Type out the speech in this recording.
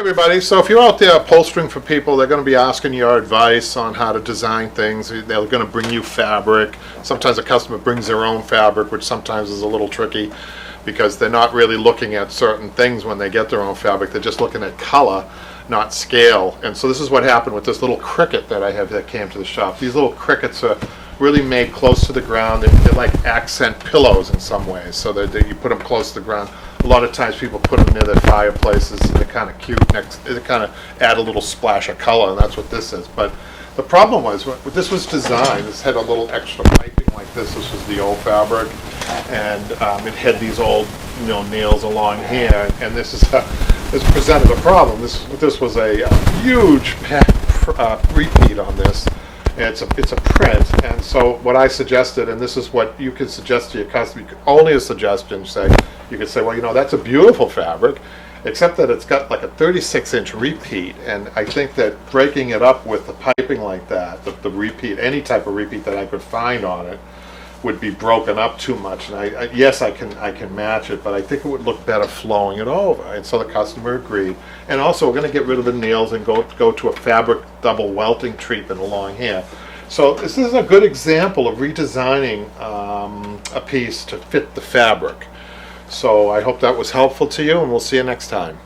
Everybody, so if you're out there upholstering for people, they're going to be asking your advice on how to design things. They're going to bring you fabric. Sometimes a customer brings their own fabric, which sometimes is a little tricky because they're not really looking at certain things when they get their own fabric. They're just looking at color, not scale. And so this is what happened with this little cricket that I have that came to the shop. These little crickets are really made close to the ground. They're like accent pillows in some ways, so that you put them close to the ground. A lot of times people put them near their fireplaces, and they're kind of cute. They kind of add a little splash of color, and that's what this is. But the problem was, when this was designed, this had a little extra piping like this. This was the old fabric, and it had these old, nails along here, and this presented a problem. This was a huge repeat on this. It's a print, and so what I suggested, and this is what you could suggest to your customer, only a suggestion, you could say, well, that's a beautiful fabric, except that it's got like a 36-inch repeat, and I think that breaking it up with the piping like that, the repeat, any type of repeat that I could find on it, would be broken up too much. And yes, I can match it, but I think it would look better flowing it over. And so the customer agreed. And also, we're going to get rid of the nails and go to a fabric double welting treatment along here. So this is a good example of redesigning a piece to fit the fabric. So I hope that was helpful to you, and we'll see you next time.